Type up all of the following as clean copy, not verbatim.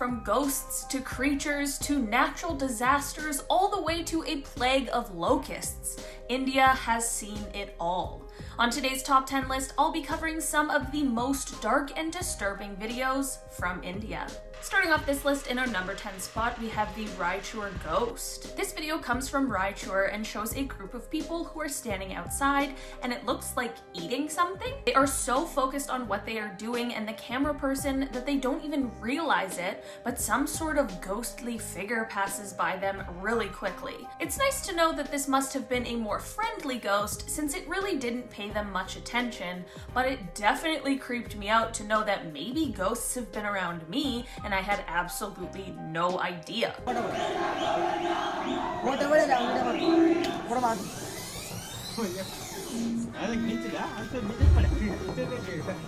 from ghosts to creatures to natural disasters all the way to a plague of locusts. India has seen it all. On today's top 10 list, I'll be covering some of the most dark and disturbing videos from India. Starting off this list in our number 10 spot, we have the RAICHUR ghost. This video comes from RAICHUR and shows a group of people who are standing outside and it looks like eating something. They are so focused on what they are doing and the camera person that they don't even realize it, but some sort of ghostly figure passes by them really quickly. It's nice to know that this must have been a more friendly ghost since it really didn't pay them much attention, but it definitely creeped me out to know that maybe ghosts have been around me and I had absolutely no idea.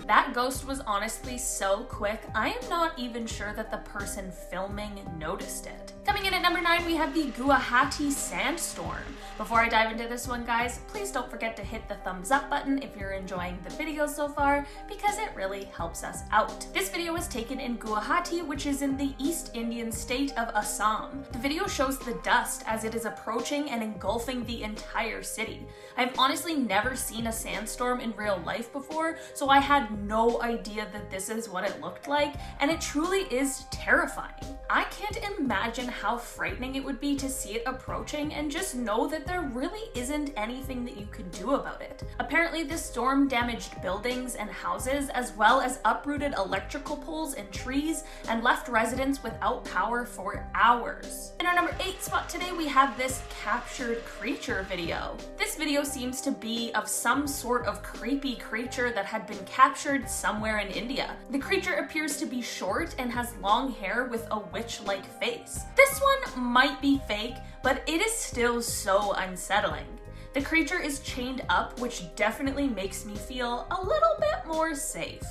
That ghost was honestly so quick, I am not even sure that the person filming noticed it. Coming in at number 9, we have the Guwahati sandstorm. Before I dive into this one, guys, please don't forget to hit the thumbs up button if you're enjoying the video so far, because it really helps us out. This video was taken in Guwahati, which is in the East Indian state of Assam. The video shows the dust as it is approaching and engulfing the entire city. I've honestly never seen a sandstorm in real life before, so I had no idea that this is what it looked like, and it truly is terrifying. I can't imagine how frightening it would be to see it approaching and just know that there really isn't anything that you could do about it. Apparently, this storm damaged buildings and houses, as well as uprooted electrical poles and trees, and left residents without power for hours. In our number 8 spot today, we have this captured creature video. This video seems to be of some sort of creepy creature that had been captured somewhere in India. The creature appears to be short and has long hair with a witch-like face. This one might be fake, but it is still so unsettling. The creature is chained up, which definitely makes me feel a little bit more safe.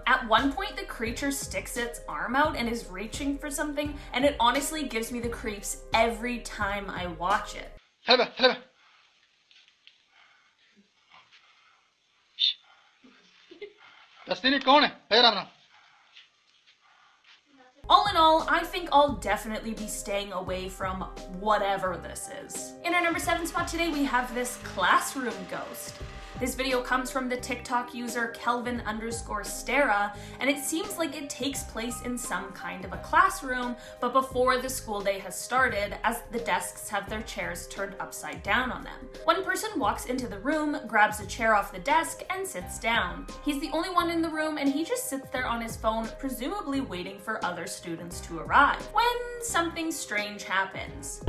At one point, the creature sticks its arm out and is reaching for something, and it honestly gives me the creeps every time I watch it. All in all, I think I'll definitely be staying away from whatever this is. In our number 7 spot today, we have this classroom ghost. This video comes from the TikTok user Kelvin_Stera, and it seems like it takes place in some kind of a classroom, but before the school day has started, as the desks have their chairs turned upside down on them. One person walks into the room, grabs a chair off the desk, and sits down. He's the only one in the room, and he just sits there on his phone, presumably waiting for other students to arrive, when something strange happens.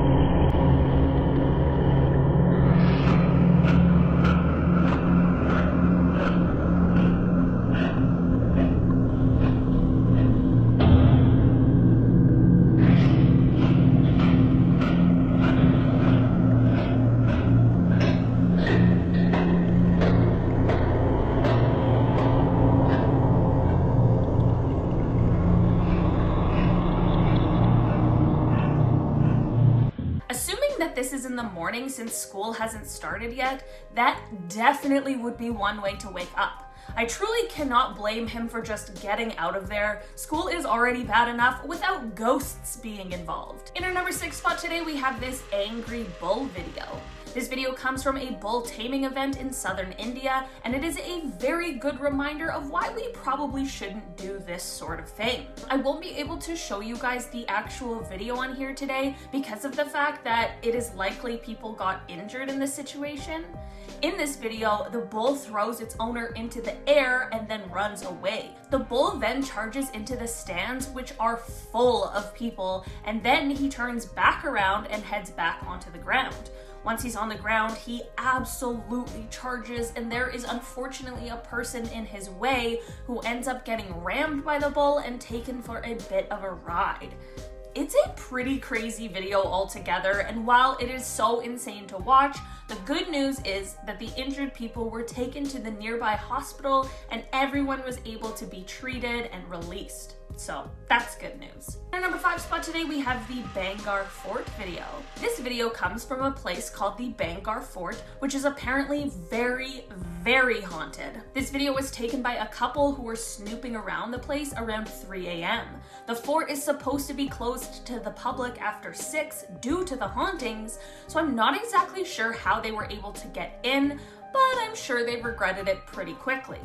This is in the morning since school hasn't started yet, that definitely would be one way to wake up. I truly cannot blame him for just getting out of there. School is already bad enough without ghosts being involved. In our number 6 spot today, we have this angry bull video. This video comes from a bull taming event in southern India, and it is a very good reminder of why we probably shouldn't do this sort of thing. I won't be able to show you guys the actual video on here today because of the fact that it is likely people got injured in this situation. In this video, the bull throws its owner into the air and then runs away. The bull then charges into the stands, which are full of people, and then he turns back around and heads back onto the ground. Once he's on the ground, he absolutely charges, and there is unfortunately a person in his way who ends up getting rammed by the bull and taken for a bit of a ride. It's a pretty crazy video altogether, and while it is so insane to watch, the good news is that the injured people were taken to the nearby hospital and everyone was able to be treated and released. So that's good news. At number 5 5 spot today, we have the BHANGARH Fort video. This video comes from a place called the BHANGARH Fort, which is apparently very, very haunted. This video was taken by a couple who were snooping around the place around 3 a.m. The fort is supposed to be closed to the public after 6 due to the hauntings, so I'm not exactly sure how they were able to get in, but I'm sure they regretted it pretty quickly.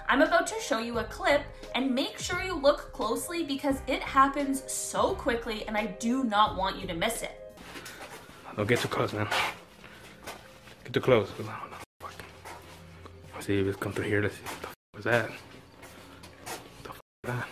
I'm about to show you a clip, and make sure you look closely because it happens so quickly and I do not want you to miss it. Don't get too close, man. Get too close. Let's see if it's come through here. Let's see. What the f was that? What the f is that?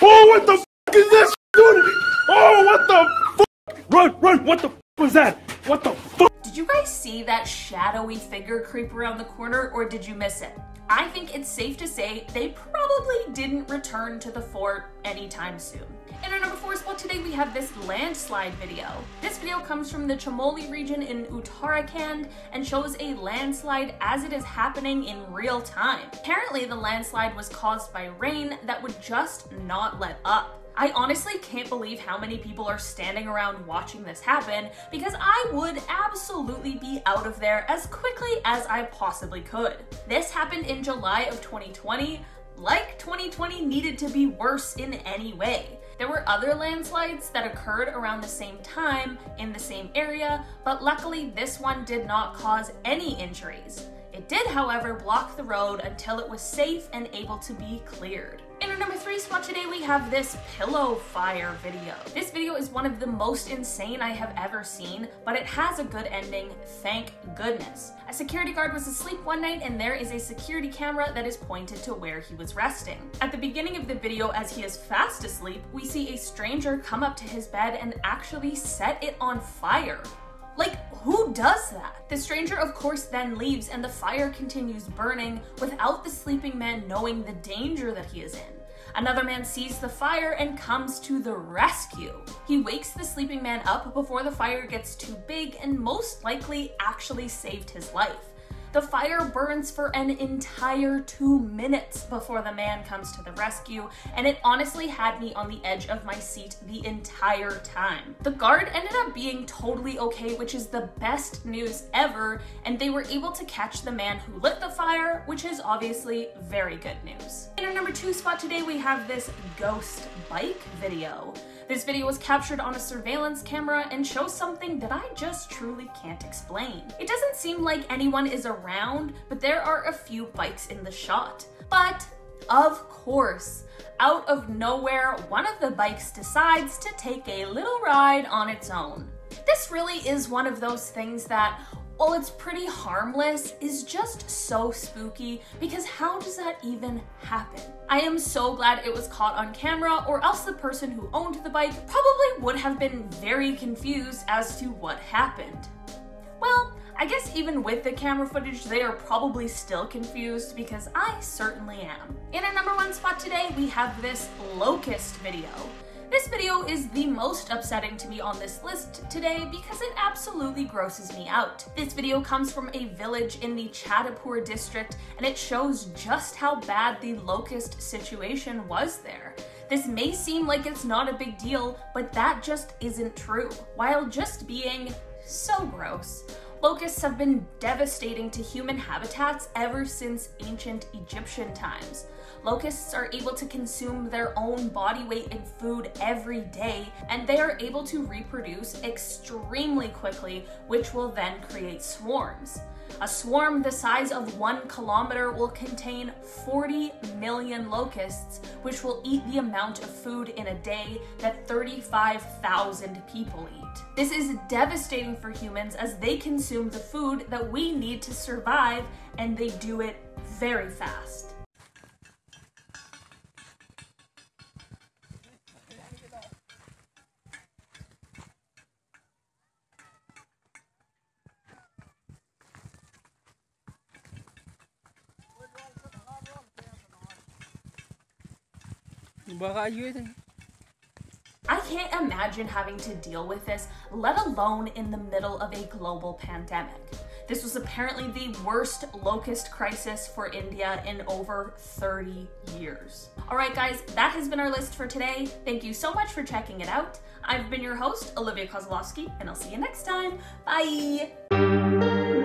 Oh, what the f is this, dude? Oh, what the f? Run, run! What the f was that? What the f? Did you guys see that shadowy figure creep around the corner, or did you miss it? I think it's safe to say they probably didn't return to the fort anytime soon. In our number 4 spot today, we have this landslide video. This video comes from the Chamoli region in Uttarakhand and shows a landslide as it is happening in real time. Apparently, the landslide was caused by rain that would just not let up. I honestly can't believe how many people are standing around watching this happen, because I would absolutely be out of there as quickly as I possibly could. This happened in July of 2020, like 2020 needed to be worse in any way. There were other landslides that occurred around the same time in the same area, but luckily this one did not cause any injuries. It did, however, block the road until it was safe and able to be cleared. In our number 3 spot today, we have this pillow fire video. This video is one of the most insane I have ever seen, but it has a good ending, thank goodness. A security guard was asleep one night and there is a security camera that is pointed to where he was resting. At the beginning of the video, as he is fast asleep, we see a stranger come up to his bed and actually set it on fire. Like, who does that? The stranger, of course, then leaves and the fire continues burning without the sleeping man knowing the danger that he is in. Another man sees the fire and comes to the rescue. He wakes the sleeping man up before the fire gets too big and most likely actually saved his life. The fire burns for an entire 2 minutes before the man comes to the rescue, and it honestly had me on the edge of my seat the entire time. The guard ended up being totally okay, which is the best news ever, and they were able to catch the man who lit the fire, which is obviously very good news. In our number 2 spot today, we have this ghost bike video. This video was captured on a surveillance camera and shows something that I just truly can't explain. It doesn't seem like anyone is around, but there are a few bikes in the shot. But, of course, out of nowhere, one of the bikes decides to take a little ride on its own. This really is one of those things that, while it's pretty harmless, is just so spooky, because how does that even happen? I am so glad it was caught on camera, or else the person who owned the bike probably would have been very confused as to what happened. Well, I guess even with the camera footage, they are probably still confused, because I certainly am. In our number 1 spot today, we have this locust video. This video is the most upsetting to me on this list today because it absolutely grosses me out. This video comes from a village in the Chadapur district, and it shows just how bad the locust situation was there. This may seem like it's not a big deal, but that just isn't true. While just being so gross, locusts have been devastating to human habitats ever since ancient Egyptian times. Locusts are able to consume their own body weight in food every day, and they are able to reproduce extremely quickly, which will then create swarms. A swarm the size of 1 kilometer will contain 40 million locusts, which will eat the amount of food in a day that 35,000 people eat. This is devastating for humans as they consume the food that we need to survive, and they do it very fast. I can't imagine having to deal with this, let alone in the middle of a global pandemic. This was apparently the worst locust crisis for India in over 30 years. All right, guys, that has been our list for today. Thank you so much for checking it out. I've been your host, Olivia Kozlowski, and I'll see you next time. Bye!